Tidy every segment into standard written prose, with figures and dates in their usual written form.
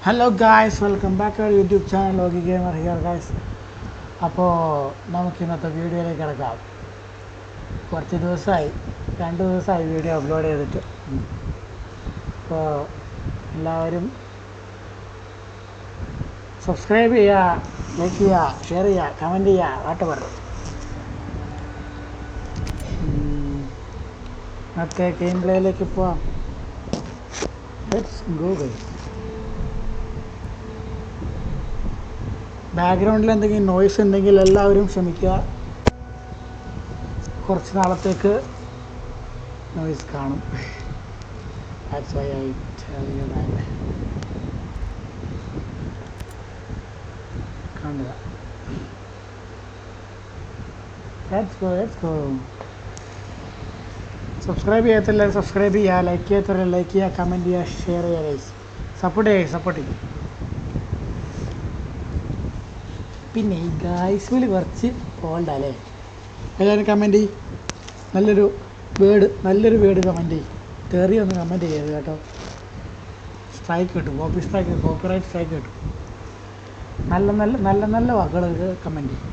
Hello guys, welcome back to YouTube channel Logi gamer here guys. അപ്പോൾ നമുക്ക് ഇന്നത്തെ വീഡിയോയിലേക്ക് കിടക്കാം. കുറച്ച് ദിവസമായി 2 ദിവസമായി വീഡിയോ അപ്ലോഡ് ചെയ്തിട്ട്. അപ്പോൾ എല്ലാവരും സബ്സ്ക്രൈബ് ചെയ്യുക, ലൈക്ക് ചെയ്യുക, ഷെയർ ചെയ്യുക, കമൻറ്റ് ചെയ്യുക, വാട്ട് പറയും. ഇന്നത്തെ ഗെയിം പ്ലേയിലേക്ക് പോവാം. Let's go guys. ബാക്ക്ഗ്രൗണ്ടിൽ എന്തെങ്കിലും നോയ്സ് ഉണ്ടെങ്കിൽ എല്ലാവരും ക്ഷമിക്കുക. കുറച്ച് നാളത്തേക്ക് നോയ്സ് കാണും. That's why I tell you that. കാണുക. Let's go. സബ്സ്ക്രൈബ് ചെയ്യാത്തല്ലാരും സബ്സ്ക്രൈബ് ചെയ്യുക, ലൈക്ക് ചെയ്യാത്തവരെല്ലാം ലൈക്ക് ചെയ്യുക, കമൻറ്റ് ചെയ്യുക, ഷെയർ ചെയ്യുക ഗൈസ്. സപ്പോർട്ട് ചെയ്യും. പിന്നെ ഈ ഗായ്സിൽ കുറച്ച് ഓൾഡല്ലേ, എല്ലാവരും കമൻറ്റ് ചെയ്യും. നല്ലൊരു വേർഡ് കമൻറ്റ് ചെയ്യും. തെറിയൊന്നും കമൻറ്റ് ചെയ്യരുത് കേട്ടോ. സ്ട്രൈക്ക് കിട്ടും, കോപ്പിറൈറ്റ് സ്ട്രൈക്ക് കിട്ടും. നല്ല വാക്കുകൾ കമൻറ്റ് ചെയ്യും.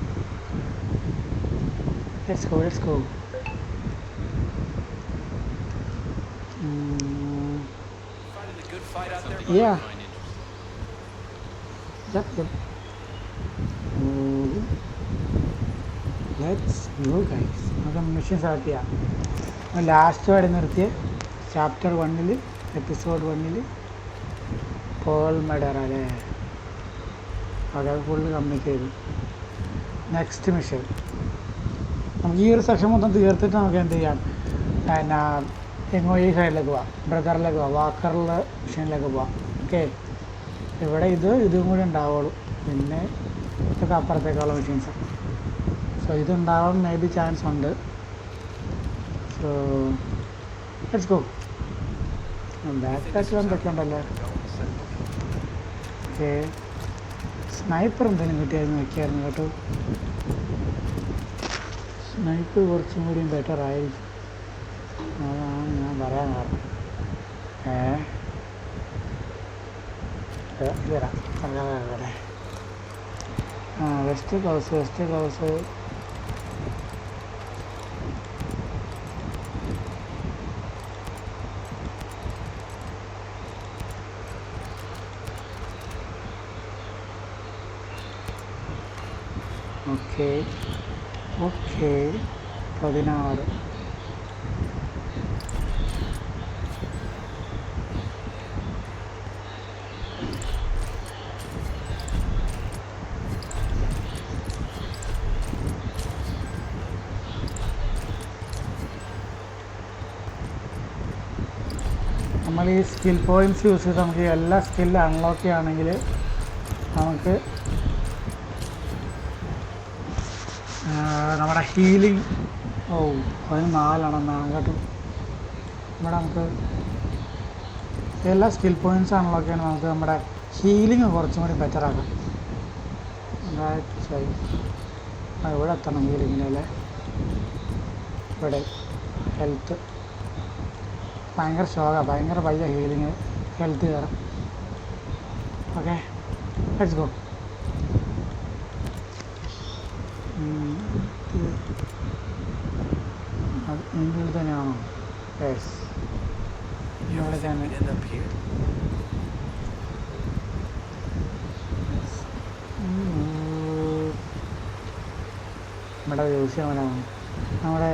Let's go. Yeah. Yep. Let's go guys. നമുക്ക് മിഷൻ സ്റ്റാർട്ട് ചെയ്യാം. ലാസ്റ്റ് വരെ നിർത്തിയ ചാപ്റ്റർ 1 എപ്പിസോഡ് 1 പോൾ മെഡർ അല്ലേ, അതൊക്കെ ഫുള്ള് കംപ്ലീറ്റ് ചെയ്തു. നെക്സ്റ്റ് മിഷൻ നമുക്ക് ഈ ഒരു സെക്ഷൻ മൊത്തം തീർത്തിട്ട് നമുക്ക് എന്ത് ചെയ്യാം, പിന്നെ എങ്ങോ ഈ സൈഡിലേക്ക് പോവാം, ബ്രദറിലേക്ക് പോവാം, വാക്കറിലെ മിഷനിലേക്ക് പോവാം. ഓക്കെ, ഇവിടെ ഇതും കൂടി ഉണ്ടാവുള്ളൂ. പിന്നെ ഇതൊക്കെ അപ്പുറത്തേക്കുള്ള മെഷീൻസ്. സോ ഇതുണ്ടാവാൻ മേ ബി ചാൻസ് ഉണ്ട്. So let's go. Backpack എന്തൊക്കെ ഉണ്ടല്ലോ. ഓക്കെ, സ്നൈപ്പർ എന്തെങ്കിലും കിട്ടിയായിരുന്നു വെക്കായിരുന്നു കേട്ടോ. സ്നൈപ്പർ കുറച്ചും കൂടി ബെറ്റർ ആയിരിക്കും, അതാണ് ഞാൻ പറയാൻ കാരണം. വരാം. വെസ്റ്റ് ക്ലൗസ്. ഓക്കെ 16. നമ്മൾ ഈ സ്കിൽ പോയിൻറ്റ്സ് യൂസ് ചെയ്ത് നമുക്ക് എല്ലാ സ്കില്ലും അൺലോക്ക് ചെയ്യുകയാണെങ്കിൽ നമുക്ക് നമ്മുടെ ഹീലിംഗ് 14 കേട്ടോ. ഇവിടെ നമുക്ക് എല്ലാ സ്കിൽ പോയിൻറ്റ്സ് അൺലോക്ക് ചെയ്യണം. നമുക്ക് നമ്മുടെ ഹീലിംഗ് കുറച്ചും കൂടി ബെറ്ററാക്കാം. ഇവിടെ എത്തണം ഹീലിങ്ങിനല്ലേ. ഇവിടെ ഹെൽത്ത് ഭയങ്കര ഷോക്കാണ്, ഭയങ്കര പയ്യ ഹീലിങ്, ഹെൽത്ത് കയറാം. Okay, let's go. അത് ഇതിൻ്റെ ഉള്ളിൽ തന്നെയാണോ? യെസ്, ഇവിടെ തന്നെ. ഇവിടെ യൂസ് ചെയ്യാനാണ് നമ്മുടെ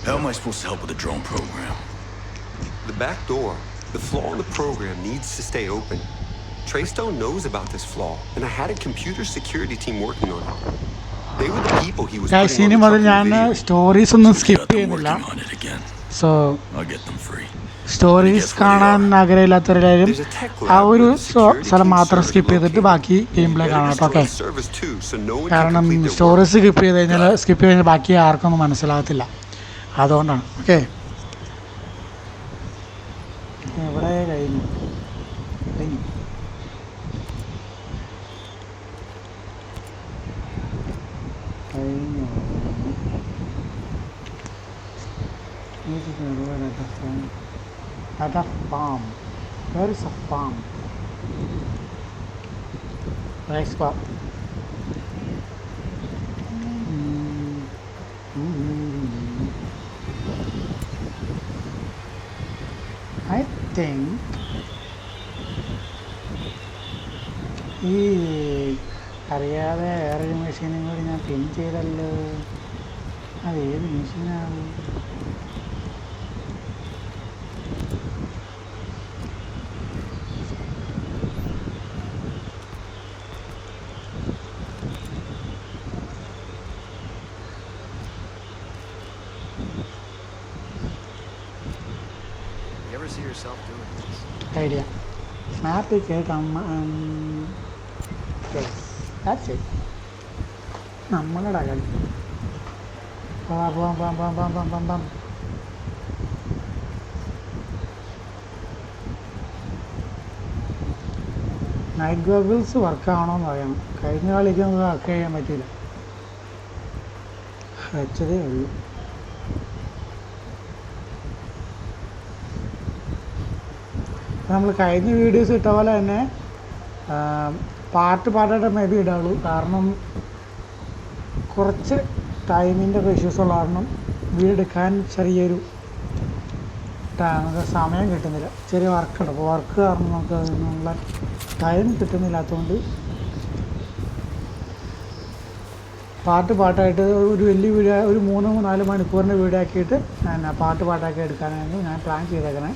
How am I supposed to help with the drone program? The back door. The flaw in the program needs to stay open. Treystone knows about this flaw, and I had a computer security team working on it. They were the people he was putting on the മുതൽ ഞാൻ stories ഒന്നും skip ചെയ്യുന്നില്ല. So stories കാണാൻ ആഗ്രഹമില്ലാത്തവരായാലും ആ ഒരു സ്ഥലം മാത്രം skip ചെയ്തിട്ട് ബാക്കി ഗെയിം പ്ലേ കാണാം. ഓക്കെ, കാരണം സ്റ്റോറീസ് സ്കിപ്പ് ചെയ്ത് കഴിഞ്ഞാൽ ബാക്കി ആർക്കൊന്നും മനസ്സിലാകത്തില്ല, അതുകൊണ്ടാണ്. ഓക്കെ, എവിടെ കഴിഞ്ഞു കഴിഞ്ഞു. At a farm. Where is a farm? Rice farm. I think ഈ അറിയാതെ വേറൊരു മെഷീനും കൂടി ഞാൻ പിൻ ചെയ്തല്ലോ. അത് ഏത് മെഷീനാണ്? Idea. Snap it, yes, that's it. നമ്മളുടെ കളി. നൈറ്റ് ഗോഗിൾസ് വർക്കാണോന്ന് അറിയണം. കഴിഞ്ഞ കളിക്ക് നമുക്ക് വർക്ക് ചെയ്യാൻ പറ്റിയില്ല, വെച്ചതേ ഉള്ളൂ. നമ്മൾ കഴിഞ്ഞ വീഡിയോസ് ഇട്ട പോലെ തന്നെ പാട്ടായിട്ട് മേ ബി ഇടാവുള്ളൂ. കാരണം കുറച്ച് ടൈമിൻ്റെ ഇഷ്യൂസ് ഉള്ള കാരണം വീഡിയോ എടുക്കാൻ ചെറിയൊരു നമുക്ക് സമയം കിട്ടുന്നില്ല. ചെറിയ വർക്കുണ്ട്. അപ്പോൾ വർക്ക് കാരണം നമുക്ക് അതിനുള്ള ടൈം കിട്ടുന്നില്ലാത്തതുകൊണ്ട് പാട്ടായിട്ട് ഒരു വലിയ വീഡിയോ, ഒരു 3-4 മണിക്കൂറിൻ്റെ വീഡിയോ ആക്കിയിട്ട് പാട്ടാക്കി എടുക്കാനാണ് ഞാൻ പ്ലാൻ ചെയ്തേക്കണേ.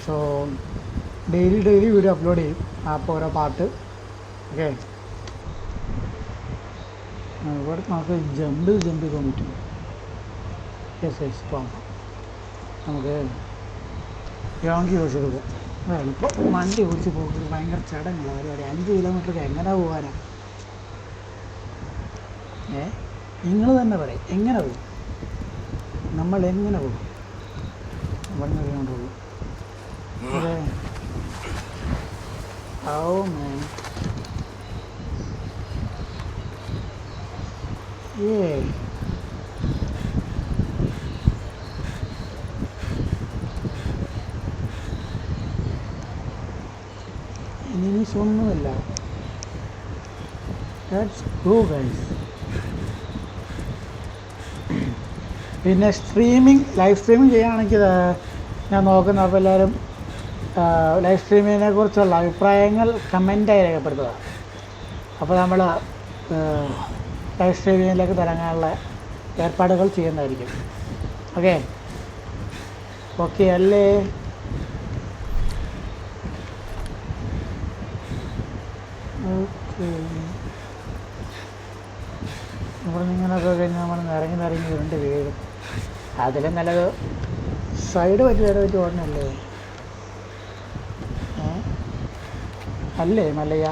സോ ഡെയിലി വീഡിയോ അപ്ലോഡ് ചെയ്യും. അപ്പോൾ ഓരോ പാട്ട്. ഓക്കെ, ഇവിടെ നമുക്ക് ജമ്പ് ചെയ്യാൻ പറ്റും. യെസ് പോകാം. നമുക്ക് യോങ്കി ഓടിച്ചിട്ട് പോകാം. എളുപ്പം വണ്ടി ഓടിച്ച് പോകുന്നത് ഭയങ്കര ചടങ്ങുള്ള പരിപാടി. 5 കിലോമീറ്റർക്ക് എങ്ങനെ പോകാനാണ്? നിങ്ങൾ തന്നെ പറയും, എങ്ങനെ പോകും? നമ്മൾ എങ്ങനെ പോകും? വണ്ടി കൊണ്ടുപോകും. അതെ. Oh man. Yeah. Enemies ഒന്നുമില്ല. Let's go guys. പിന്നെ ലൈവ് സ്ട്രീമിംഗ് ചെയ്യുകയാണെങ്കിൽ ഞാൻ നോക്കുന്ന അപ്പോൾ എല്ലാവരും ലൈവ് സ്ട്രീമിങ്ങിനെ കുറിച്ചുള്ള അഭിപ്രായങ്ങൾ കമൻ്റായി രേഖപ്പെടുത്തുക. അപ്പോൾ നമ്മൾ ലൈവ് സ്ട്രീമിങ്ങിലേക്ക് തുടങ്ങാനുള്ള ഏർപ്പാടുകൾ ചെയ്യുന്നതായിരിക്കും. ഓക്കെ അല്ലേ? ഓക്കെ, ഇവിടെ നിങ്ങനൊക്കെ കഴിഞ്ഞ് നമ്മൾ നിറങ്ങി ഉരുണ്ട് വീഴും. അതിലും നല്ലത് സൈഡ് പറ്റി ഓടണല്ലേ? അല്ലേ Mallayya?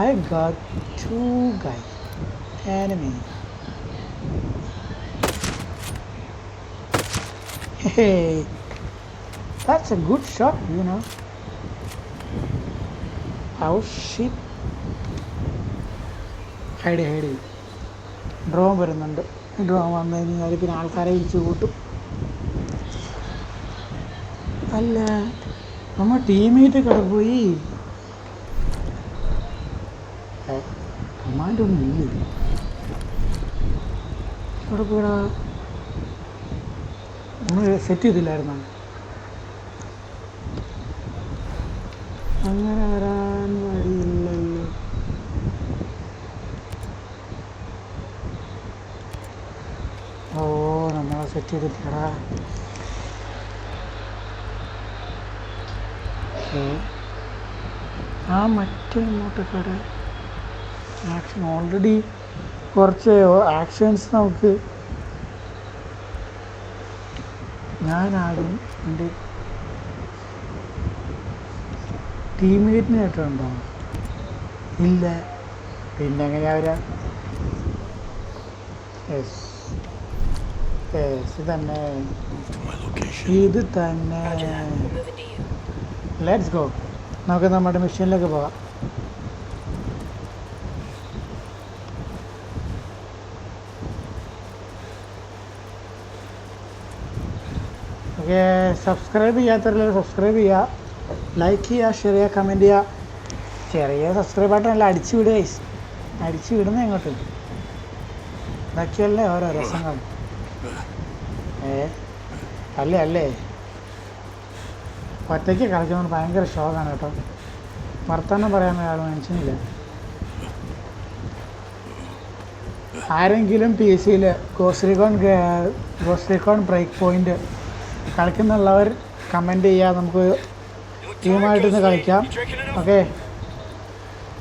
I got 2 guys enemy. Hey, that's a good shot, you know. Oh shit. Hide drone വരുന്നുണ്ട്. ഡ്രോൺ വന്നു കഴിഞ്ഞാൽ പിന്നെ ആൾക്കാരെ വിളിച്ച് കൂട്ടും. അല്ല, നമ്മൾ ടീമേറ്റ് കിടപ്പോയി. കമാൻഡ് ഒന്നും ഇല്ല. ഇവിടെ പോടാ, നമ്മൾ സെറ്റ് ചെയ്തില്ലായിരുന്നോ? അങ്ങനെ വരാൻ വഴിയില്ലല്ലോ. ഓ, നമ്മളെ സെറ്റ് ചെയ്തിട്ടില്ലടാ. ആ മറ്റേ ഇങ്ങോട്ടൊക്കെ ആക്ഷൻ ഓൾറെഡി കുറച്ച് ആക്ഷൻസ് നമുക്ക് ഞാനാദ്യം എൻ്റെ ടീംമേറ്റിന് കേട്ടിട്ടുണ്ടോ? ഇല്ല, പിന്നെ എങ്ങനെയാ അവരാ? ഇത് തന്നെ. Let's go. നമുക്ക് നമ്മുടെ മെഷീനിലേക്ക് പോകാം. ഓക്കെ, സബ്സ്ക്രൈബ് ചെയ്യാത്തവരെല്ലാം സബ്സ്ക്രൈബ് ചെയ്യുക, ലൈക്ക് ചെയ്യുക, ഷെയർ ചെയ്യുക, കമൻറ്റ് ചെയ്യുക. ചെറിയ സബ്സ്ക്രൈബ് ആയിട്ടല്ല, അടിച്ചു വിടുക, അടിച്ചു വിടുന്ന എങ്ങോട്ട്. ഇതൊക്കെയല്ലേ ഓരോ രസങ്ങൾ. അല്ലേ ഒറ്റയ്ക്ക് കളിക്കുന്നതുകൊണ്ട് ഭയങ്കര ഷോക്കാണ് കേട്ടോ. വർത്തമാനം പറയാൻ ഒരാൾ മനുഷ്യനില്ല. ആരെങ്കിലും പി സിയിൽ ഗോസ്ട്രീകോൺ ബ്രേക്ക് പോയിൻ്റ് കളിക്കുന്നുള്ളവർ കമൻറ്റ് ചെയ്യുക, നമുക്ക് ടീമായിട്ടിന്ന് കളിക്കാം. ഓക്കെ,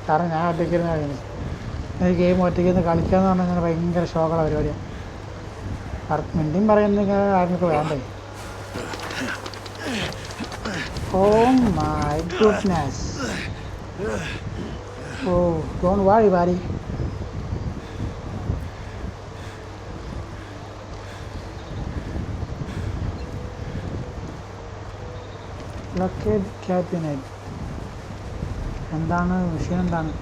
കാരണം ഞാൻ ഒറ്റയ്ക്കിരുന്ന് കളിക്കുന്നു. ഈ ഗെയിം ഒറ്റയ്ക്കിരുന്ന് കളിക്കാമെന്ന് പറഞ്ഞാൽ അങ്ങനെ ഭയങ്കര ഷോക്കുള്ള പരിപാടിയാണ്. മിണ്ടിയും പറയുന്നെങ്കിൽ ആർക്കൊക്കെ വേണ്ടേ. Oh my goodness. Oh, don't worry, buddy. Locate cabinet. എന്താണ് വിഷയം? എന്താണ്?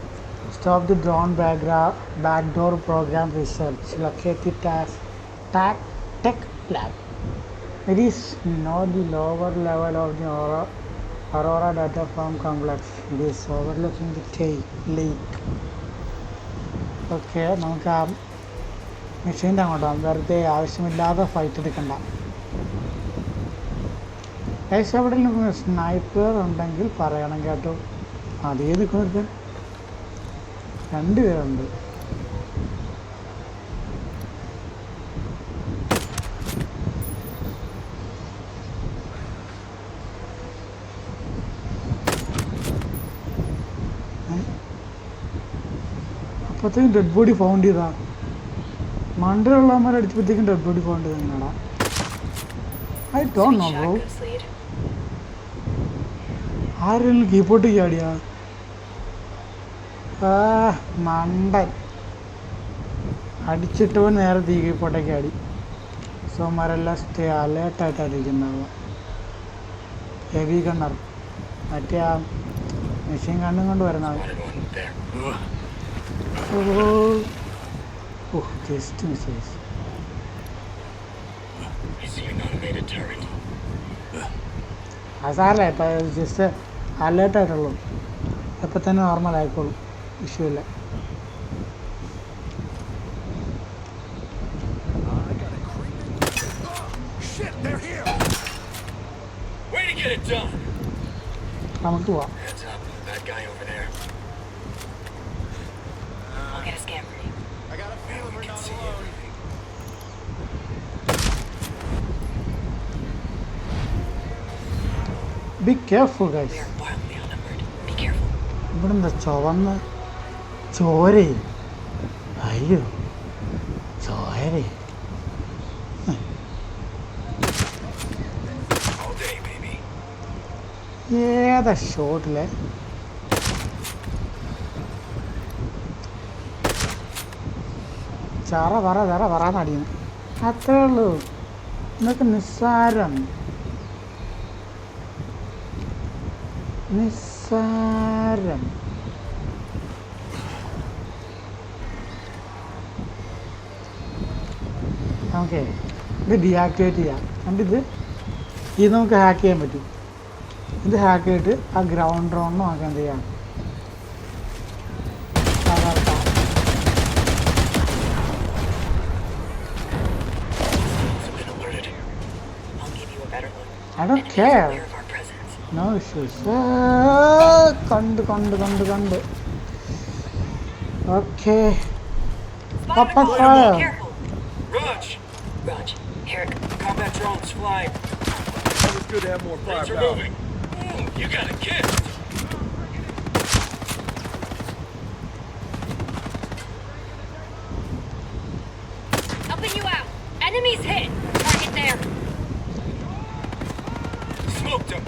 Stop the drone backdoor program research. Locate the tech lab. It is not the lower level of the Aurora data farm complex. It is overlooking the lake. Okay, നമുക്ക് ആ മെഷീൻ്റെ അങ്ങോട്ടോ. വെറുതെ ആവശ്യമില്ലാതെ fight എടുക്കണ്ട. ഏകദേശം അവിടെ സ്നൈപ്പർ ഉണ്ടെങ്കിൽ പറയണം കേട്ടോ. അതേ നിൽക്കുന്നത് 2 പേരുണ്ട്. അപ്പോഴത്തേക്കും ഡെഡ് ബോഡി ഫൗണ്ട് ചെയ്താ. മണ്ടലുള്ളവന്മാർ അടിച്ചപ്പോഴത്തേക്കും ഡെഡ് ബോഡി ഫൗണ്ട് ചെയ്താ. I don't know bro. ആരെങ്കിലും കീപ്പോട്ട് ചാടിയാ? മണ്ടൻ അടിച്ചിട്ടവൻ നേരെ തീ കീപ്പോട്ടേക്ക് ആടി. സോമാരെല്ലാം സ്റ്റേ അലേർട്ടായിട്ടായിരിക്കുന്നുണ്ടാവുക. ഹെവി ഗണ്ണർ, മറ്റേ ആ മെഷീൻ ഗണ്ണും കൊണ്ട് വരുന്നവൻ. ജസ്റ്റ് മിസ്സേജ്. സാറല്ലേ ഇപ്പം ജസ്റ്റ് അലേർട്ടായിട്ടുള്ളൂ. എപ്പോൾ തന്നെ നോർമൽ ആയിക്കോളും, ഇഷ്യൂ ഇല്ല. നമുക്ക് പോവാം. Be careful, guys. ഇവിടെ എന്താ ചുവന്ന് ചോരേ? അയ്യോ, ചോരേ. ഏതാ ഷോട്ടിലെ? പറന്നടിക്കുന്നു. അത്രേ ഉള്ളൂ. ഇന്നൊക്കെ നിസ്സാരം. ഓക്കെ, ഇത് ഡീആക്ടിവേറ്റ് ചെയ്യാം. എന്നിട്ട് ഇത് നമുക്ക് ഹാക്ക് ചെയ്യാൻ പറ്റും. ഇത് ഹാക്ക് ചെയ്തിട്ട് ആ ഗ്രൗണ്ട് റൗണ്ട് നമുക്ക് എന്ത് ചെയ്യാം? I don't care. No issues. കണ്ട്. Okay. Papa fire. Raj, Eric, combat drones flying. It's good to have more firepower. You got a gift. Helping you out. Enemies hit. Target there. Smoked him.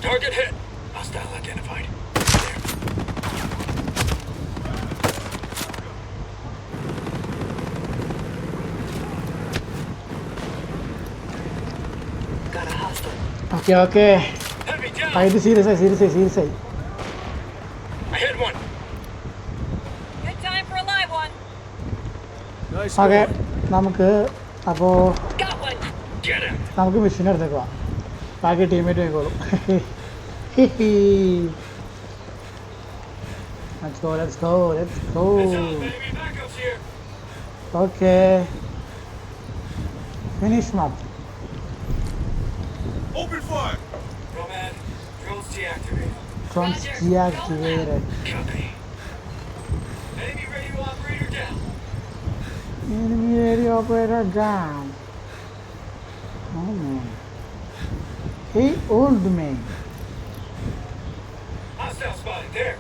Target hit. Hostile identified. There. Got a hostile. Okay. Heavy down. ഇത് serious ആയി. Nice okay going. നമുക്ക് അപ്പോൾ Got one. Get him. നമുക്ക് machine എടുത്തേക്ക് പോവാം. ബാക്കി teammate ആയിക്കോളും. Let's go. It's on, baby. Backup's here. Okay. Finish map. Open fire. Nomad, drones deactivated. Drones Roger. deactivated. Copy. Enemy radio operator down. Enemy area operator down. Oh man. Hey old man. Hostile spotted there.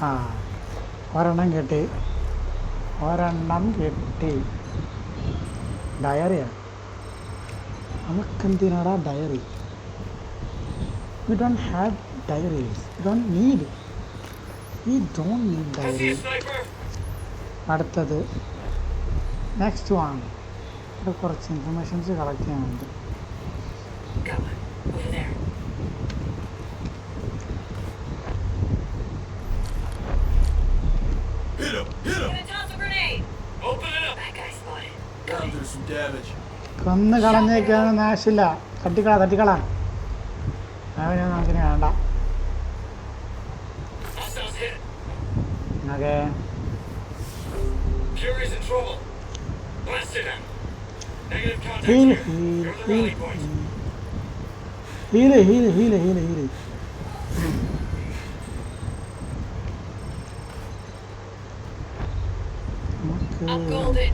ആ ഒരെണ്ണം കിട്ടി. ഡയറിയാ നമുക്കെന്തിനാടാ diary? We don't have diaries. We don't need I see diary. a sniper. അടുത്തത് next one. ഇവിടെ കുറച്ച് informations collect ചെയ്യാനുണ്ട്. Got one. Over there. Hit him. Hit him. Gonna toss a grenade. Open it up. Bad guy spotted. Down to some damage. കൊന്ന് കളഞ്ഞേക്കാണ് നാശില്ല. തട്ടിക്കളാ അവനെ നമുക്കിനി വേണ്ട. Hostiles hit. Okay Fury's in trouble. Blasted him. Negative contact heal here. Heal You're the rally point. Heal I'm golden.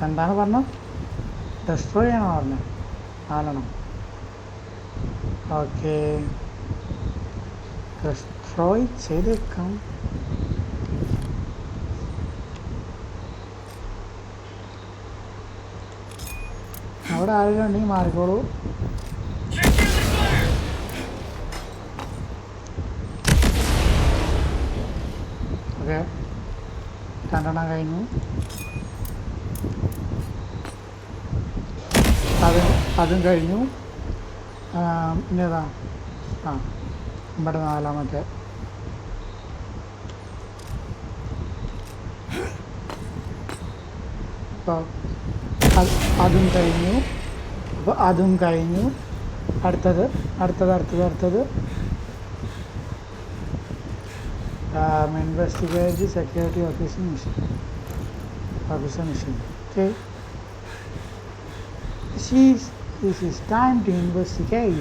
എന്താണ് പറഞ്ഞത്? Destroy ചെയ്യണോ പറഞ്ഞത്? ആലണം. Okay destroy ചെയ്തേക്കാം. അവിടെ ആരെങ്കിലും ഉണ്ടെങ്കിൽ മാറിക്കോളൂ. Check in the fire. Okay രണ്ടെണ്ണം കഴിഞ്ഞു. അതും കഴിഞ്ഞു. ഇനി ഏതാ? ആ നമ്മുടെ നാലാമത്തെ. അപ്പോൾ അതും കഴിഞ്ഞു. അപ്പോൾ അതും കഴിഞ്ഞു. അടുത്തത് investigate security officer mission. Okay. This is time to investigate.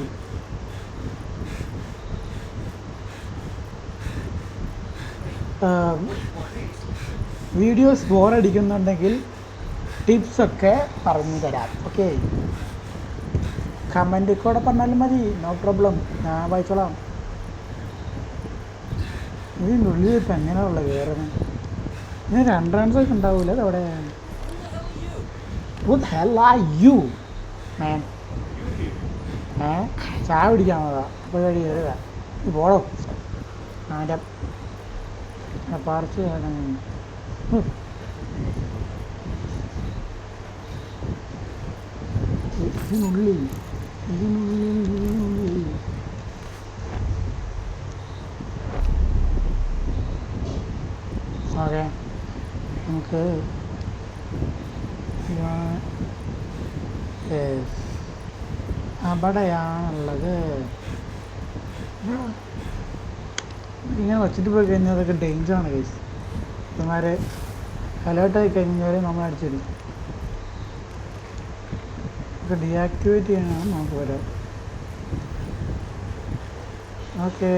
Videos ബോറടിക്കുന്നുണ്ടെങ്കിൽ ടിപ്സൊക്കെ പറഞ്ഞു തരാം. ഓക്കെ കമൻറ്റിൽ കൂടെ പറഞ്ഞാലും മതി. No problem. ഞാൻ വായിച്ചോളാം. ഇതിനുള്ളിൽ ഇപ്പം എങ്ങനെയുള്ള കയറുന്നത്? ഇതിന് 2 റൺസൊക്കെ ഉണ്ടാവില്ല. അതവിടെ What the hell are you, man? ചായ പിടിക്കാൻ പോകാം. അപ്പോൾ കഴി കയറുക. ഇത് പോടോ. ആൻ്റെ പറിച്ച് ഇതിനുള്ളിൽ ഓക്കെ നമുക്ക് അവിടെയാണുള്ളത്. ഇങ്ങനെ വച്ചിട്ട് പോയി കഴിഞ്ഞാൽ അതൊക്കെ ഡേഞ്ചറാണ് കേസ്. ഇവന്മാരെ അലേർട്ടായി കഴിഞ്ഞാൽ നമ്മൾ അടിച്ചിടും. ഒക്കെ ഡീആക്ടിവേറ്റ് ചെയ്യാനാണ് നമുക്ക് വരാം. Okay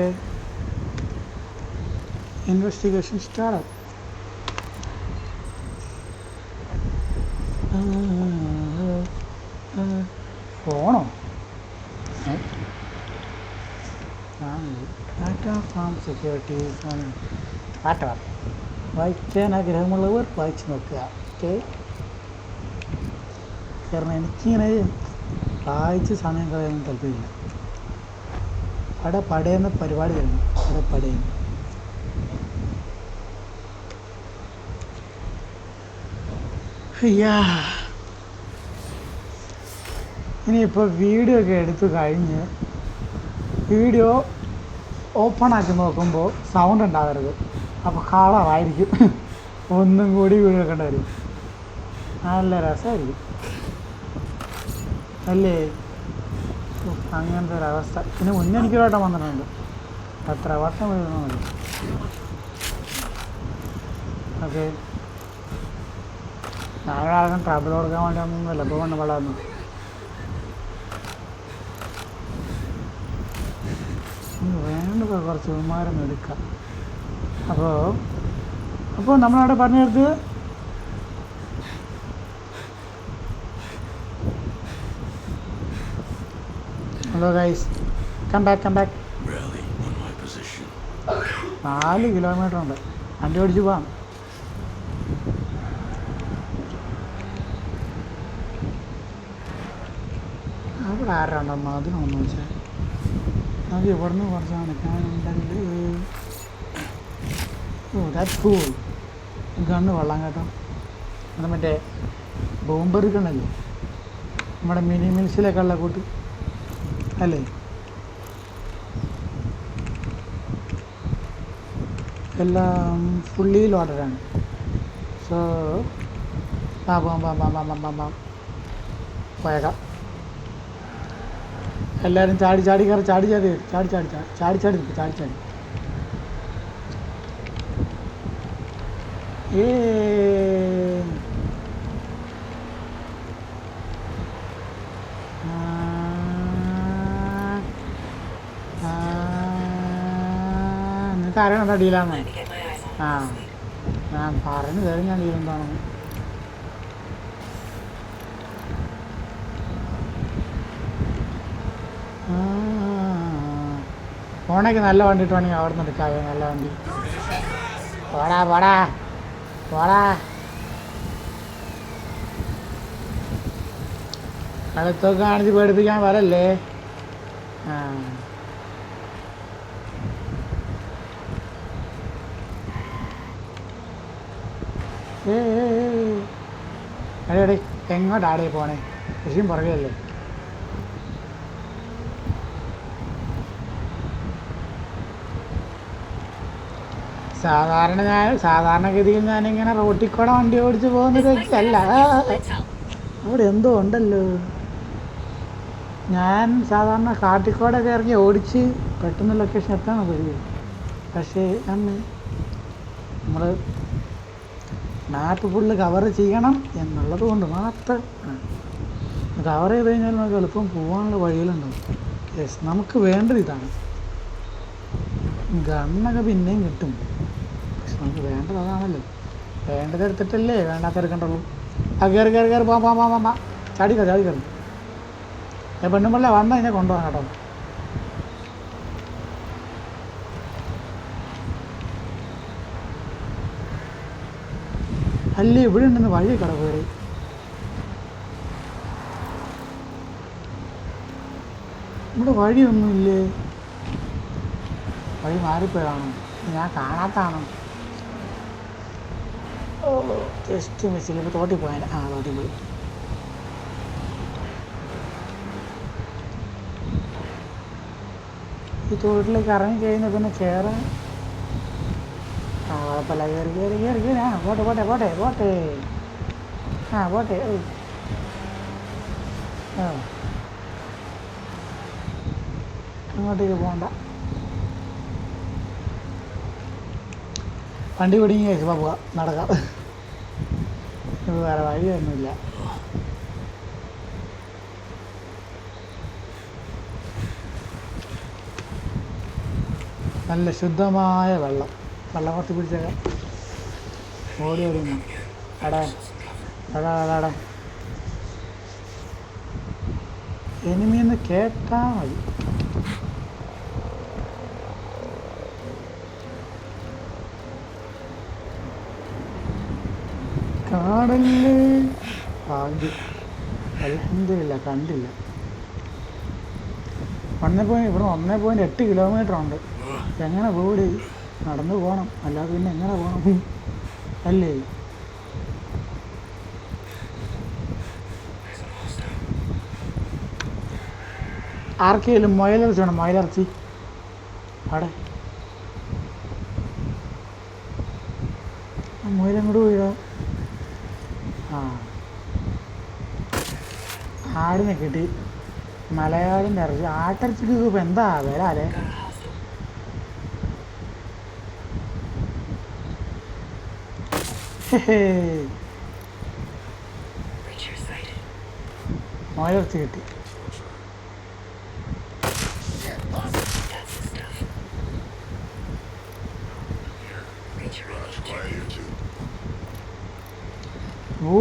investigation start. ഫോണോ? ടാറ്റാ ഫാം സെക്യൂരിറ്റി വായിക്കാൻ ആഗ്രഹമുള്ളവർ വായിച്ച് നോക്കുക. ഓക്കെ കാരണം എനിക്കിങ്ങനെ വായിച്ച് സമയം കളയാൻ താല്പര്യമില്ല. അവിടെ പടയുന്ന പരിപാടി കഴിഞ്ഞു. അവിടെ പടയുന്നു. ഇനിയിപ്പോൾ വീഡിയോ ഒക്കെ എടുത്തു കഴിഞ്ഞ് വീഡിയോ ഓപ്പൺ ആക്കി നോക്കുമ്പോൾ സൗണ്ട് ഉണ്ടാകരുത്. അപ്പോൾ കളറായിരിക്കും. ഒന്നും കൂടി വീഡിയോ എടുക്കേണ്ടി വരും. നല്ല രസമായിരിക്കും അല്ലേ? അങ്ങനത്തെ ഒരവസ്ഥ. പിന്നെ മുന്നേ എനിക്കൊരു വട്ടം വന്നിട്ടുണ്ട്. എത്ര വട്ടം വീഴണം മതി. ഓക്കെ, ഞാനൊരാൾക്കും ട്രബിൾ കൊടുക്കാൻ വേണ്ടി ഒന്നുമില്ല. ഇപ്പോൾ കൊണ്ട് വളർന്നു. വേണ്ട കുറച്ച് വിമാനം എടുക്കാം. അപ്പോൾ നമ്മളവിടെ പറഞ്ഞു നിർത്ത്. Hello guys, come back. Rally on my position. 4 kilometre ഉണ്ട്. വണ്ടി ഓടിച്ച് പോവാം. അവിടെ ആരാണ്ടെന്നോ അതിനൊന്നു വെച്ചാൽ അത് ഇവിടുന്ന് കുറച്ച് നടക്കാനുണ്ടല്ലേ. Oh that's cool. ഗണ്ണ് കൊള്ളാം കേട്ടോ. അത് മറ്റേ ബോംബർ ഗണ്ണല്ലേ, നമ്മുടെ മിനി മിൽസിലൊക്കെ ഉള്ള കൂട്ട് അല്ലേ? എല്ലാം ഫുള്ളി ലോഡഡാണ്. സോ പോയേക്കാം. എല്ലാവരും ചാടി കയറി ചാടി നിങ്ങൾക്ക് അറിയണോ ഡീലാന്ന്? ആ, ഞാൻ പറഞ്ഞു തരും ഞാൻ ഡീലെന്താണെന്ന്. ഫോണൊക്കെ നല്ല വണ്ടി ഇട്ടുവാണെങ്കിൽ അവിടെ നിന്ന് എടുക്കാവേ. നല്ല വണ്ടി. പോടാ കഴുത്തൊക്കെ കാണിച്ച് പേടിപ്പിക്കാൻ വരല്ലേ. ആ അടേ എങ്ങോട്ടാടേ പോണേ? കൃഷിയും പുറകെയല്ലേ. സാധാരണഗതിയിൽ ഞാനിങ്ങനെ റോട്ടിൽ കൂടെ വണ്ടി ഓടിച്ച് പോകുന്ന വ്യക്തിയല്ല. അവിടെ എന്തോ ഉണ്ടല്ലോ. ഞാൻ സാധാരണ കാട്ടിക്കോടൊക്കെ ഇറങ്ങി ഓടിച്ച് പെട്ടെന്ന് ലൊക്കേഷൻ എത്താൻ കഴിയും. പക്ഷേ അന്ന് നമ്മൾ മാപ്പ് ഫുള്ള് കവർ ചെയ്യണം എന്നുള്ളത് കൊണ്ട് മാത്രം കവർ ചെയ്ത് കഴിഞ്ഞാൽ നമുക്ക് എളുപ്പം പോകാനുള്ള വഴികളുണ്ടാവും. യെസ്, നമുക്ക് വേണ്ടത് ഇതാണ്. ഗണ്ണൊക്കെ പിന്നെയും കിട്ടും, പക്ഷെ നമുക്ക് വേണ്ടത് അതാണല്ലോ. വേണ്ടത് എടുത്തിട്ടല്ലേ വേണ്ടാത്ത എടുക്കണ്ടുള്ളൂ. ആ കയറി പോവാ ചാടി കയറി. ഞാൻ പെണ്ണുമ്പള്ള വന്നാൽ ഇതിനെ കൊണ്ടുപോകാം കേട്ടോ. അല്ലേ ഇവിടെ ഉണ്ടെന്ന് വഴി കടപ്പേറി. ഇവിടെ വഴിയൊന്നുമില്ലേ? വഴി മാറിപ്പോയതാണോ? ഞാൻ കാണാത്താണോ? ഓ ജസ്റ്റ് മിസ്സിൽ. ഇപ്പോൾ തോട്ടിൽ പോയാൽ തോട്ടിൽ പോയി. ഈ തോട്ടിലേക്ക് ഇറങ്ങി കഴിഞ്ഞാൽ പിന്നെ കയറാൻ കുഴപ്പമില്ല. കയറി പോട്ടെ. അങ്ങോട്ടേക്ക് പോകണ്ട. വണ്ടി പിടിങ്ങി കഴിച്ചപ്പോൾ പോവാം, നടക്കാം. ഇത് വേറെ വഴിയൊന്നുമില്ല. നല്ല ശുദ്ധമായ വെള്ളം കുറച്ച് പിടിച്ചേക്കാം. ഓടി അടാ എനിമിന്ന് കേട്ടാ മതി. കാടല്ലേ ഭാഗ്യം. അൽഹംദുലില്ലാ കണ്ടില്ല. ഇവിടെ 1.8 കിലോമീറ്റർ ഉണ്ട്. എങ്ങനെ പോടി? നടന്നു പോകണം, അല്ലാതെ പിന്നെ എങ്ങനെ പോകണം അല്ലേ? ആർക്കെങ്കിലും മുയലിറച്ചി വേണം, മുയലിറച്ചി അവിടെ മുയലങ്ങോട്ട് പോയോ? ആ ആടിനെ കിട്ടി. മലയാളിൻ്റെ ഇറച്ചി, ആട്ടിറച്ചിക്ക് ഇപ്പം എന്താ വില അല്ലേ? മുയലിറച്ചി കിട്ടി. ഓ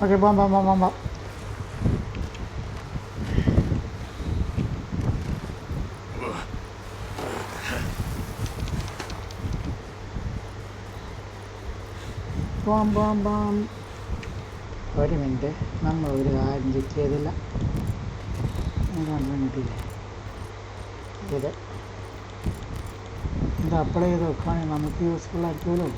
ഓക്കെ പോവാം. ഒരു മിനിറ്റ്, നമ്മൾ ഒരു കാര്യം ചെക്ക് ചെയ്തില്ല. കിട്ടിയില്ലേ ഇത് അപ്ലൈ ചെയ്ത് വെക്കുകയാണെങ്കിൽ നമുക്ക് യൂസ്ഫുൾ ആയിരിക്കുമല്ലോ.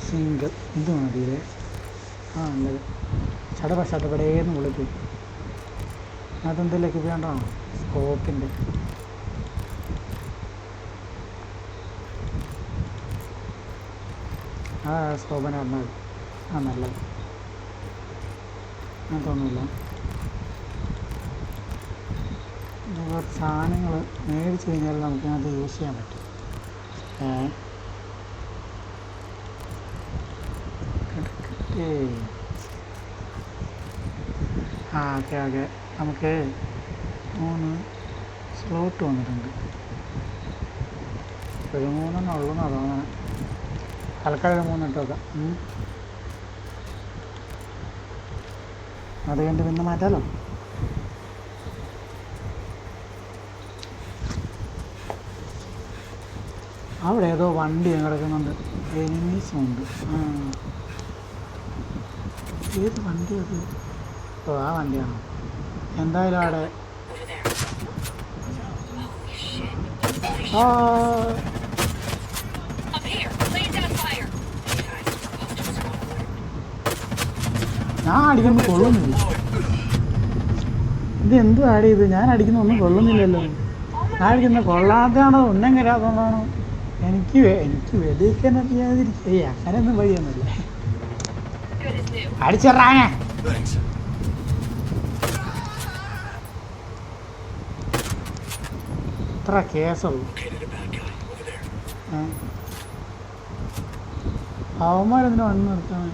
സിംഗിൾ ഇത് മതിയില്ലേ? ആ നല്ലത്. ചടപടേന്ന് വിളിക്കും. അതെന്തെങ്കിലുമൊക്കെ വേണ്ടോ? സ്കോപ്പിൻ്റെ ആ സ്കോപ്പിനെ പറഞ്ഞാൽ ആ നല്ലത്. ഞാൻ തോന്നില്ല കുറച്ച് സാധനങ്ങൾ മേടിച്ച് കഴിഞ്ഞാൽ നമുക്കത് യൂസ് ചെയ്യാൻ പറ്റും. ആ ഓക്കെ നമുക്ക് 3 സ്ലോട്ട് വന്നിട്ടുണ്ട്. ഒരു 3 ഉള്ളൂ എന്നാണ് തോന്നുന്നത്. തൽക്കാലം 3 ഇട്ട് വെക്കാം. അത് കഴിഞ്ഞ് പിന്നെ മാറ്റാമല്ലോ. അവിടെ ഏതോ വണ്ടി കിടക്കുന്നുണ്ട്, എനിമീസും ഉണ്ട്. ഏത് വണ്ടി അത്? ഓ ആ വണ്ടിയാണോ? എന്തായാലും അവിടെ ഞാൻ അടിക്കുമ്പോൾ കൊള്ളുന്നില്ല. ഇത് എന്തും ആഡ് ചെയ്ത് ഞാൻ അടിക്കുന്ന ഒന്നും കൊള്ളുന്നില്ലല്ലോ. ഞാൻ അടിക്കുന്ന കൊള്ളാത്തതാണോ ഉന്നം കരാത്തതാണോ? എനിക്ക് വെടിവെക്കാൻ അറിയാതിരിക്കുക. അങ്ങനെയൊന്നും വഴിയൊന്നുമില്ല. അടിച്ചിറാങ്ങ ഇത്ര കേസുള്ളൂ. അവന്മാരെന്തിനു വന്ന് നിർത്താൻ?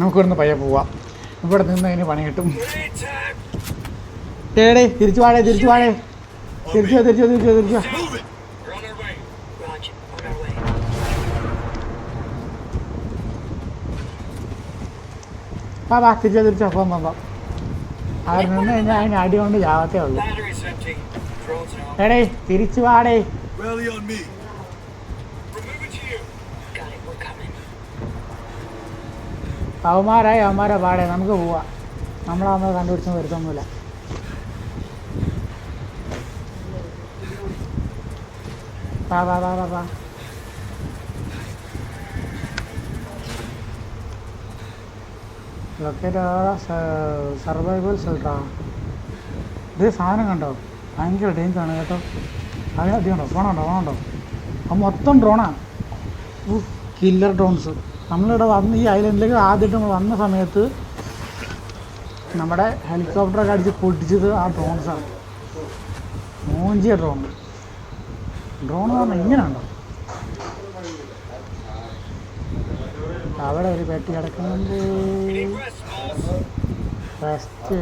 നമുക്കിവിടുന്ന് പയ്യെ പോവാം. ഇവിടെ നിന്ന് അതിന് പണി കിട്ടും. ഏടേ തിരിച്ചു വാടേ തിരിച്ചു വാ. തിരിച്ചോ പോകാം. അവിടെ നിന്ന് കഴിഞ്ഞാൽ അതിന് അടി കൊണ്ട് ജാവത്തേ ഉള്ളൂ. ഏടേ തിരിച്ചു വാടേ. അവന്മാരെ പാടേ, നമുക്ക് പോവാം. നമ്മളാകുമ്പോൾ കണ്ടുപിടിച്ചൊന്നും വരുത്തൊന്നുമില്ല. വാ ലൊക്കേറ്റ് സർവൈവൽ ഷെൽട്ടറാ. ഇത് സാധനം കണ്ടോ? ഭയങ്കര ഡേഞ്ചറാണ് കേട്ടോ. അതിനകത്തുണ്ടോ ഫോണുണ്ടോ? അത് മൊത്തം ഡ്രോണാണ്. Killer drones. നമ്മളിവിടെ വന്ന് ഈ ഐലൻഡിലേക്ക് ആദ്യമായിട്ട് നമ്മൾ വന്ന സമയത്ത് നമ്മുടെ ഹെലികോപ്റ്ററൊക്കെ അടിച്ച് പൊട്ടിച്ചത് ആ ഡ്രോൺസാണ്. മൂഞ്ചിയ ഡ്രോൺ എന്ന് പറഞ്ഞാൽ ഇങ്ങനെ ഉണ്ടോ? അവിടെ ഒരു പെട്ടി കിടക്കുന്നുണ്ട്. ഫസ്റ്റ്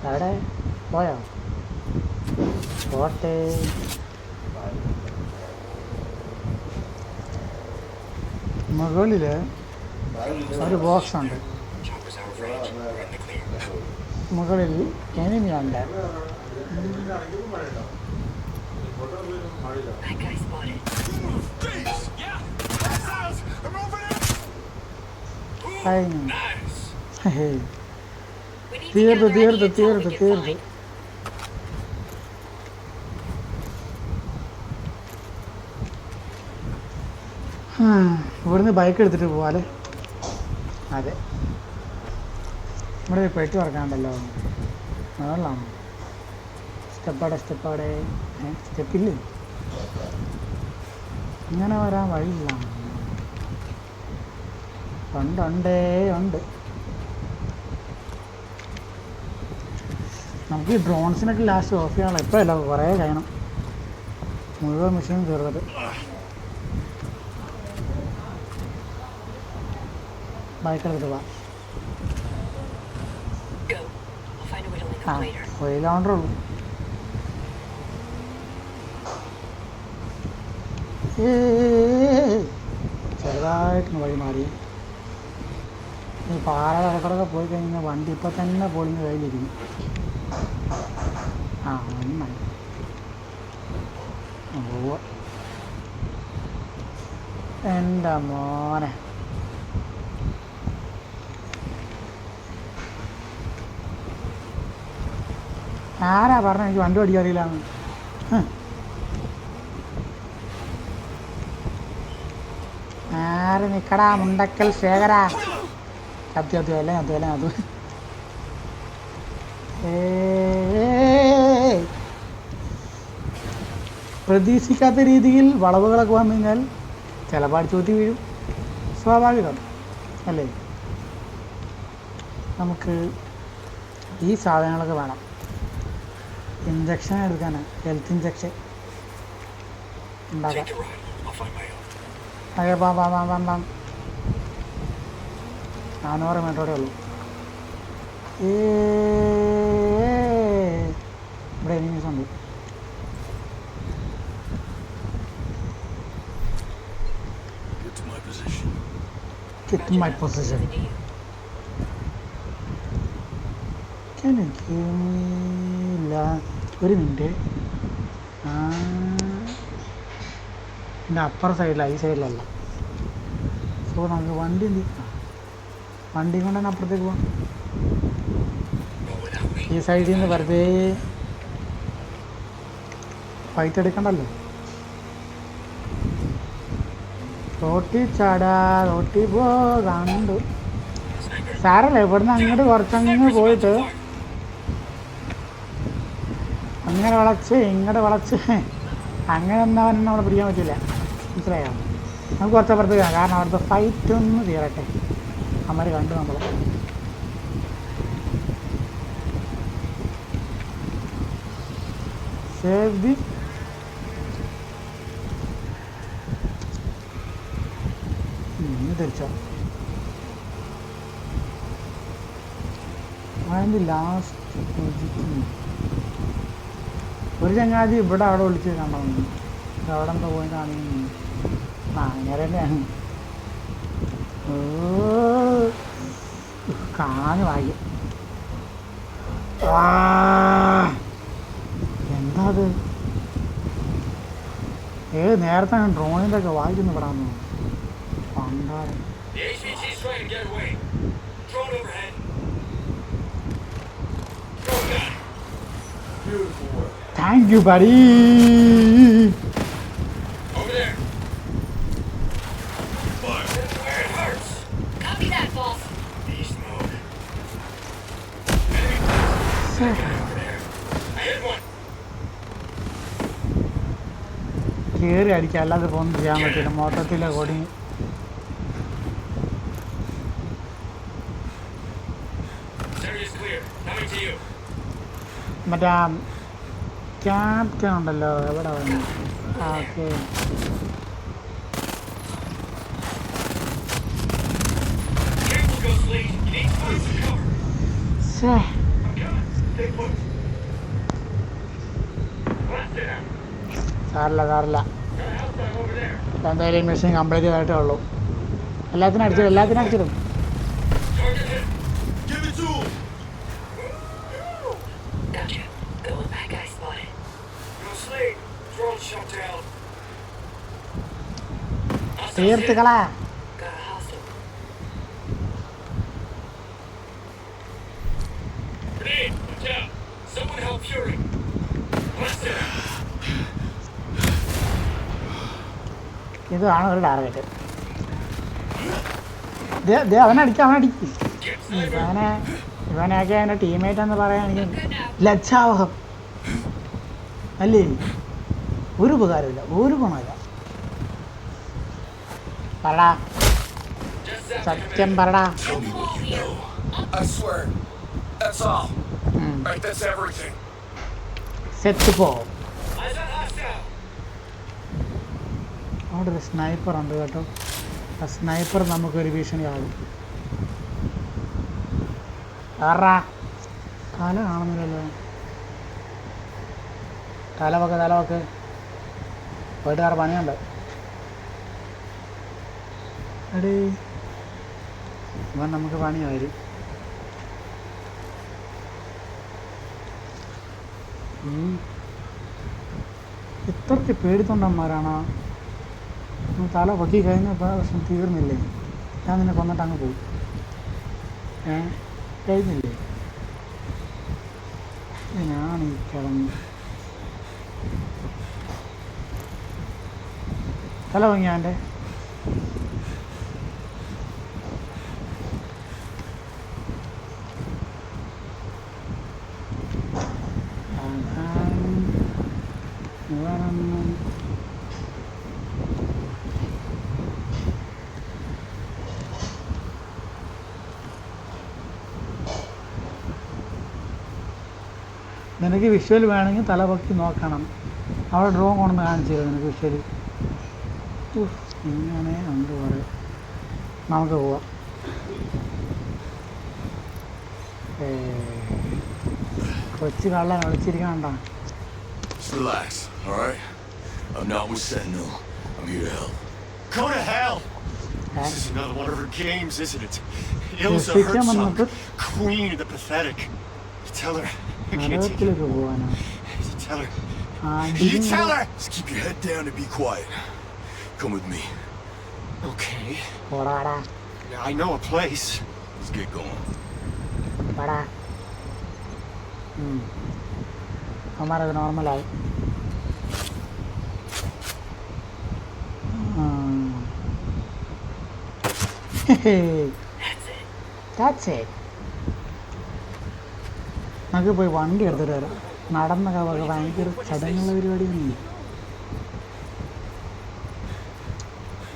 എവിടെ പോയോ? പോട്ടെ. മുകളിൽ ഒരു ബോക്സ് ഉണ്ട്. Chopper's out of range. We're in the clear. മുകളിൽ എനിമിയുണ്ട്. That guy spotted. കഴിഞ്ഞു. Nice. Hey. We need to gather any intel we can തീർന്നു. find. ഇവിടുന്ന് ബൈക്ക് എടുത്തിട്ട് പോവാല്ലേ? അതെ. ഇവിടെ ഒരു പെട്ടി തുറക്കാണ്ടല്ലോ. മുകളിലാണ്. സ്റ്റെപ്പാടെ സ്റ്റെപ്പില്ലേ? ഇങ്ങനെ വരാൻ വഴിയില്ല. ഉണ്ട്. നമുക്ക് ഈ ഡ്രോൺസിനൊക്കെ ലാസ്റ്റ് ഓഫ് ചെയ്യാനുള്ള എപ്പോഴല്ല കുറേ കഴിയണം. മുഴുവൻ മെഷീൻ തീർന്നിട്ട്. ബൈക്ക് എടുത്തിട്ട് പോവാം. Go. I'll find a way to link ആ up later. വെയിലാണ്ടേ ഉള്ളൂ. ചെറുതായിട്ടൊന്ന് വഴി മാറി. ഈ പാറ കടക്കടൊക്കെ പോയി കഴിഞ്ഞാൽ വണ്ടി ഇപ്പം തന്നെ പൊളിഞ്ഞ് കയ്യിലിരിക്കും. ആ നന്നായി. ഓ എൻ്റെ മോനെ. ആരാ പറഞ്ഞ എനിക്ക് വണ്ടി ഓടിക്കാൻ അറിയില്ലാന്ന്? ആര് നിക്കടാ മുണ്ടക്കൽ ശേഖരാ? അത്യാവശ്യം അത് പ്രതീക്ഷിക്കാത്ത രീതിയിൽ വളവുകളൊക്കെ വന്നു കഴിഞ്ഞാൽ ചിലപ്പോൾ അടിച്ചുകൂത്തി വീഴും. സ്വാഭാവികം അല്ലേ? നമുക്ക് ഈ സാധനങ്ങളൊക്കെ വേണം. ഇഞ്ചക്ഷൻ എടുക്കാനാണ്. ഹെൽത്ത് ഇഞ്ചക്ഷൻ ഉണ്ടാക്കാം. Take a ride. I'll find my own. അതെ പാം 400 മീറ്ററോടെ ഉള്ളൂ. ഇവിടെ എനിമീസ് ഉണ്ട്. Get to my position. Get to my position. എനിക്കില്ല. ഒരു മിനിറ്റ്. എൻ്റെ അപ്പർ സൈഡിലാണ്, ഈ സൈഡിലല്ല. സോ നമുക്ക് വണ്ടി കൊണ്ട് തന്നെ അപ്പുറത്തേക്ക് പോകാം. Go without me. ഈ സൈഡിൽ നിന്ന് വെറുതെ ഫൈറ്റ് എടുക്കണ്ടല്ലോ. റോട്ടി പോകാനുണ്ട്. Sniper. സാരല്ല, ഇവിടുന്ന് അങ്ങോട്ട് കുറച്ചങ്ങ് പോയിട്ട് അങ്ങനെ വളച്ച് ഇങ്ങോട്ട് വളച്ച് അങ്ങനെ ഒന്നും നമ്മളെ പിടിക്കാൻ പറ്റില്ല. മനസ്സിലായോ? നമുക്ക് കുറച്ചപ്പുറത്ത് കാണാം. കാരണം അവിടുത്തെ ഫൈറ്റ് ഒന്ന് തീരട്ടെ. അമ്മ കണ്ടു നമ്മൾ. സേവ് ദി തിരിച്ചോ. അതിൻ്റെ ലാസ്റ്റ് ഒരു ചങ്ങാതി ഇവിടെ അവിടെ വിളിച്ച് കണ്ടു. അവിടെ എന്താ പോയി കാണിക്കുന്നു. അങ്ങനെ തന്നെയാണ്. കാഞ്ഞു വായി. എന്താ അത്? നേരത്തെ ഞാൻ ഡ്രോണിൻ്റെ ഒക്കെ വായിക്കുന്നു പെടാന്നു. പണ്ടാരം. The HVT's trying to get away. Drone overhead. Drone got it. Beautiful work. Thank you, buddy. Over there. Fire. Where it hurts. Copy that, boss. Beast mode. Enemy close. Over there. I hit one. കയറി അടിക്കുക, അല്ലാതെ ഇപ്പോൾ ഒന്നും ചെയ്യാൻ പറ്റില്ല. മൊത്തത്തിലെ കൊടി This area's clear. Coming to you. മറ്റേ captain ഉണ്ടല്ലോ, എവിടെ വന്നു? Okay. Careful, Ghost Lead. You need to find some cover. ശേ, I'm coming. Stay put. Blast it out. സാറില്ല Got a hostile over there. എന്തായാലും മെഷീൻ കംപ്ലീറ്റ് ആയിട്ടേ ഉള്ളൂ. എല്ലാത്തിനും അടിച്ചിടും. Target hit. Give it to him. Gotcha. Going back, I spotted. Go Slade. Drone shut down. തീർത്തുകളാ. Got a hostile. Grenade. Watch out. Someone help Fury. Blast it out. ഇതാണ് ഒരു target. അവനടിക്കും. Get Sniper. ഇവനെയൊക്കെ എൻ്റെ teammate എന്ന് പറയാൻ എനിക്ക് Good now. ലജ്ജാവഹം അല്ലേ. ഒരു ഉപകാരമില്ല, ഒരു ഗുണമില്ല. പറടാ, Just that സത്യം പറടാ. Tell me what you know. I swear. That's all. Right, that's everything. Set പോ. Eyes on hostile. അവിടെ ഒരു സ്നൈപ്പർ ഉണ്ട് കേട്ടോ. ആ സ്നൈപ്പർ നമുക്കൊരു ഭീഷണിയാകും. ആറാ തല കാണുന്നില്ലല്ലോ. തലവൊക്കെ വീട്ടുകാർ പണിയുണ്ട്. എടീ ഇവൻ നമുക്ക് പണിയായി. ഇത്രയ്ക്ക് പേടിത്തൊണ്ടന്മാരാണോ? തല പൊക്കി കഴിഞ്ഞ പ്രശ്നം തീർന്നില്ലേ? ഞാൻ നിന്നെ കൊന്നിട്ട് അങ്ങ് പോയി. കഴിഞ്ഞില്ലേ? ഞാൻ ഈ കിടന്ന് തല പൊങ്ങിയ എൻ്റെ നിനക്ക് വിഷ്വൽ വേണമെങ്കിൽ തല പൊക്കി നോക്കണം. അവിടെ ഡ്രോൺ കൊണ്ടുവന്ന് കാണിച്ചു തരും നിനക്ക് വിഷ്വൽ. ഇങ്ങനെ ഉണ്ട് പറയും. നമുക്ക് പോവാം. കൊച്ചു കള്ളൻ വിളിച്ചിരിക്കണ്ട. Just relax, all right? I'm not with Sentinel. I'm here to help. Go to hell. This is another one of her games, isn't it? Ilsa Herzog, queen of the pathetic. Tell her. I can't take it. നരകത്തിലേക്ക് പോവാനോ? Tell her. You You tell her. Just keep your head down and be quiet. Come with me. Okay. പോടാടാ, I know a place. Let's get going. പടാ. അവന്മാരത് നോർമലായി. That's it. നമുക്ക് പോയി വണ്ടി എടുത്തിട്ട് വരാം. നടന്ന ഭയങ്കര ചടങ്ങുള്ള പരിപാടിയൊന്നുമില്ല.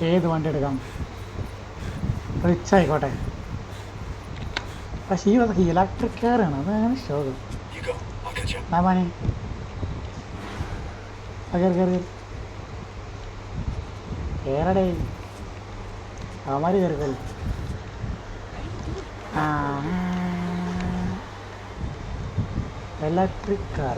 ഏത് വണ്ടി എടുക്കാം? റിച്ച് ആയിക്കോട്ടെ. പക്ഷേ ഈ വതൊക്കെ ഇലക്ട്രിക് കാറാണ്. അതാണ് ശോകം. You go. I'll catch up. നാമാനെ കേറടേ. അവന്മാർ കയറിക്കോളൂ. Electric car.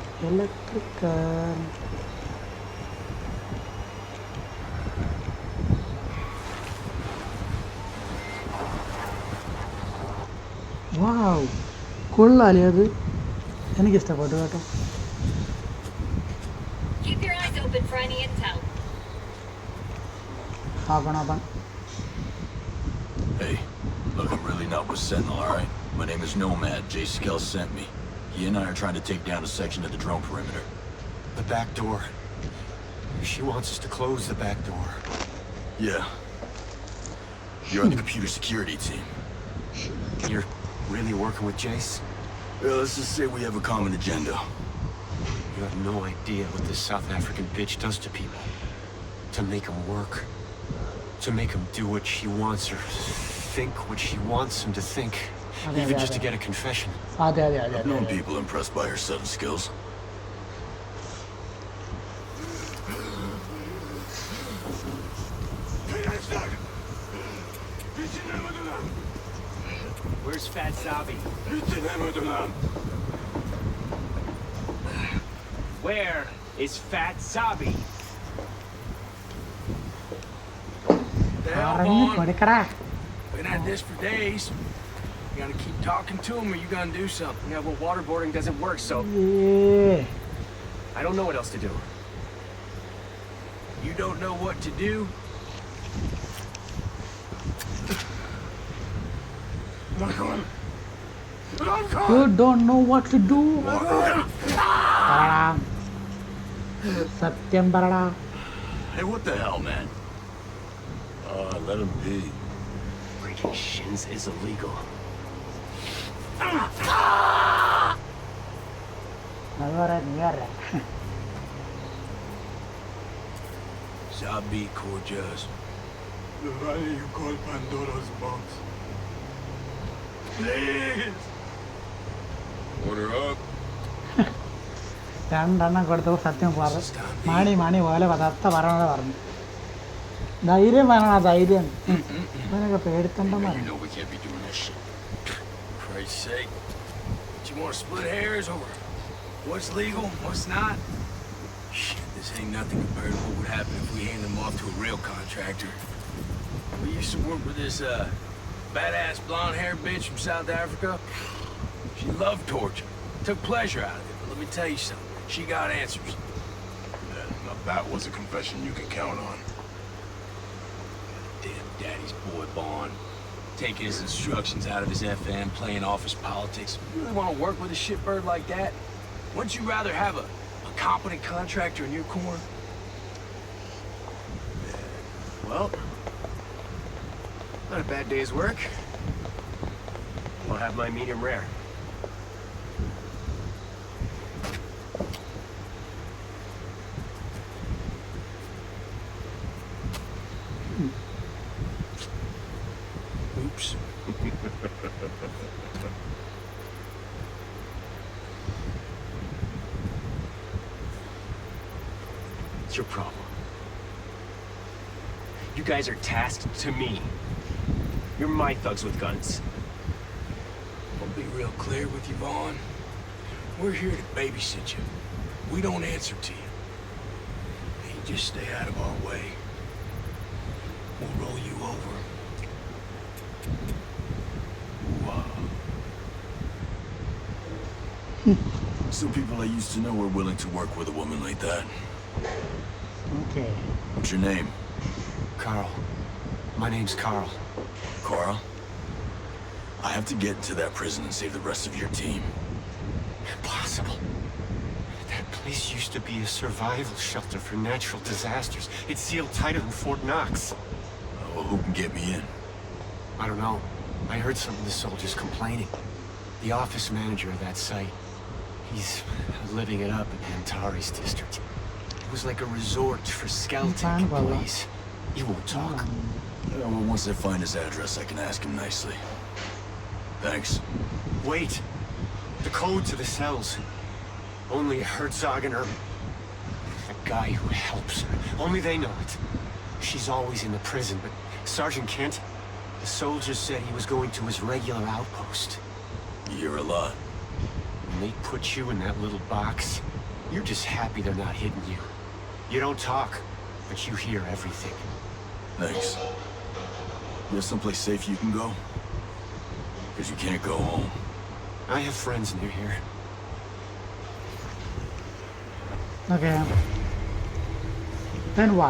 വാവ്, കൊള്ളാലേ അത്. എനിക്കിഷ്ടപ്പെട്ടു കേട്ടോ. Keep your eyes open for any intel. Open. Hey, look, I'm really not with Sentinel, all right? My name is Nomad. Jay Skell sent me. He and I are trying to take down a section of the drone perimeter. The back door. She wants us to close the back door. Yeah. You're on the computer security team. You're really working with Jace? Well, let's just say we have a common agenda. You have no idea what this South African bitch does to people. To make them work. To make them do what she wants or think what she wants them to think. Even just to get a confession. അതെ. I've known people impressed by her sudden skills. Where's Fat Zabi? Where is Fat Sabi? The hell, പറഞ്ഞു Vaughn? കൊടുക്കടാ. Been at this for days. You gotta keep talking to him or you gonna do something. Yeah, well, waterboarding doesn't work, so ഏ I don't know what else to do. You don't know what to do? Michael. You don't know what to do. പറടാ. സത്യം പറടാ. Hey, what the hell, man? Let him be. Breaking shins is illegal. അത് പറയാ നീ പറയാ. Sabi Cortez. Why do you call Pandora's box? Please! Order up. രണ്ടെണ്ണം കൊടുത്തപ്പോൾ സത്യം പറഞ്ഞു. മണി പോലെ പതത്ത പറയണത് പറഞ്ഞു. ധൈര്യം വേണം, ധൈര്യം. ഇവനൊക്കെ പേടിത്തണ്ടമാർ. You know we can't be doing this shit. Christ's sake. Do you want to split hairs over what's legal, what's not? Shit, this ain't nothing compared to what would happen if we hand them off to a real contractor. We used to work with this, badass blonde-haired bitch from South Africa. She loved torture, took pleasure out of it, but let me tell you something. She got answers. Now that was a confession you can count on. Damn daddy's boy, Bond. Taking his instructions out of his FM, playing office politics. You really want to work with a shitbird like that? Wouldn't you rather have a competent contractor in your corner? Well, Not a bad day's work. I'll have my medium rare. oops. It's your problem. You guys are tasked to me. You're my thugs with guns. I'll be real clear with you, Vaughn. We're here to babysit you. We don't answer to you. You just stay out of our way. We'll roll you over. Some people I used to know were willing to work with a woman like that. Okay. What's your name? Carl. My name's Carl. Carl? I have to get into that prison and save the rest of your team. Impossible. That place used to be a survival shelter for natural disasters. It's sealed tighter than Fort Knox. Well, who can get me in? I don't know. I heard some of the soldiers complaining. The office manager of that site, he's living it up in Antares district. It was like a resort for skeleton employees. He won't talk. Well, once I find his address, I can ask him nicely. Thanks. Wait. The code to the cells. Only Herzog and her... The guy who helps her. Only they know it. She's always in the prison, but Sergeant Kent, the soldiers said he was going to his regular outpost. You hear a lot. When they put you in that little box, you're just happy they're not hitting you. You don't talk, but you hear everything. Thanks. You have someplace safe you can go? Because you can't go home. I have friends near here. Okay. Then what?